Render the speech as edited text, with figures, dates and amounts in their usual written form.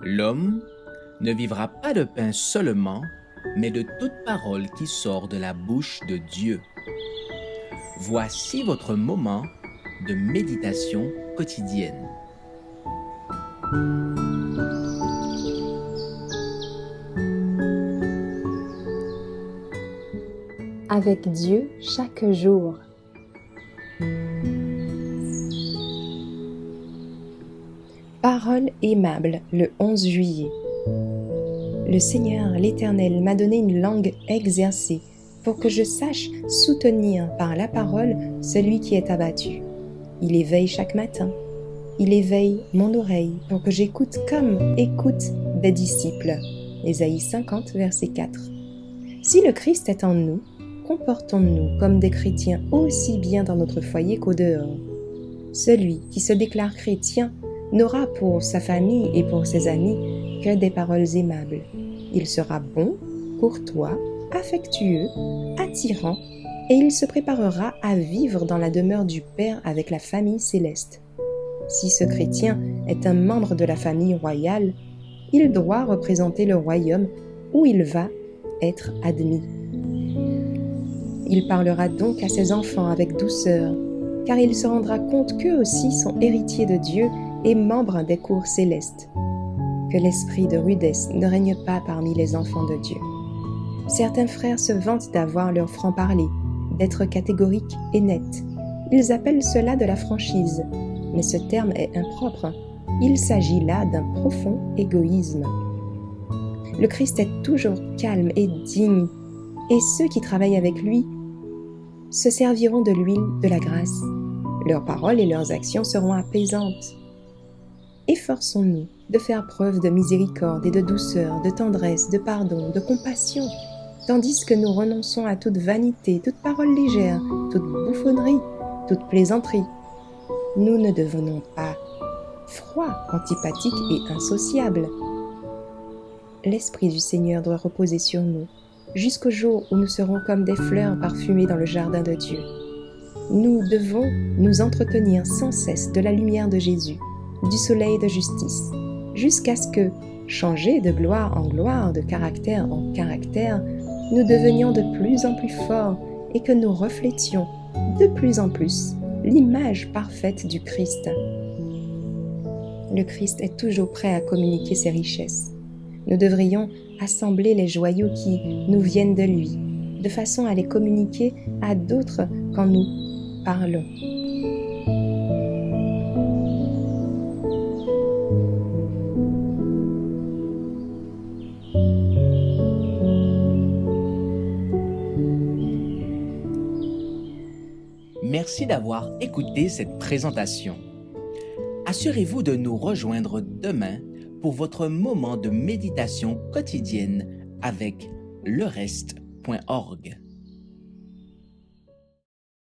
L'homme ne vivra pas de pain seulement, mais de toute parole qui sort de la bouche de Dieu. Voici votre moment de méditation quotidienne. Avec Dieu chaque jour. Parole aimable, le 11 juillet. Le Seigneur l'Éternel m'a donné une langue exercée pour que je sache soutenir par la parole celui qui est abattu. Il éveille chaque matin. Il éveille mon oreille pour que j'écoute comme écoutent des disciples. Ésaïe 50, verset 4. Si le Christ est en nous, comportons-nous comme des chrétiens aussi bien dans notre foyer qu'au dehors. Celui qui se déclare chrétien n'aura pour sa famille et pour ses amis que des paroles aimables. Il sera bon, courtois, affectueux, attirant, et il se préparera à vivre dans la demeure du Père avec la famille céleste. Si ce chrétien est un membre de la famille royale, il doit représenter le royaume où il va être admis. Il parlera donc à ses enfants avec douceur, car il se rendra compte qu'eux aussi sont héritiers de Dieu et membres des cours célestes. Que l'esprit de rudesse ne règne pas parmi les enfants de Dieu. Certains frères se vantent d'avoir leur franc-parler, d'être catégoriques et nets. Ils appellent cela de la franchise, mais ce terme est impropre. Il s'agit là d'un profond égoïsme. Le Christ est toujours calme et digne, et ceux qui travaillent avec lui se serviront de l'huile de la grâce. Leurs paroles et leurs actions seront apaisantes. Efforçons-nous de faire preuve de miséricorde et de douceur, de tendresse, de pardon, de compassion, tandis que nous renonçons à toute vanité, toute parole légère, toute bouffonnerie, toute plaisanterie. Nous ne devenons pas froids, antipathiques et insociables. L'Esprit du Seigneur doit reposer sur nous, jusqu'au jour où nous serons comme des fleurs parfumées dans le jardin de Dieu. Nous devons nous entretenir sans cesse de la lumière de Jésus, du soleil de justice, jusqu'à ce que, changés de gloire en gloire, de caractère en caractère, nous devenions de plus en plus forts et que nous reflétions de plus en plus l'image parfaite du Christ. Le Christ est toujours prêt à communiquer ses richesses. Nous devrions assembler les joyaux qui nous viennent de lui, de façon à les communiquer à d'autres quand nous parlons. Merci d'avoir écouté cette présentation. Assurez-vous de nous rejoindre demain pour votre moment de méditation quotidienne avec lereste.org.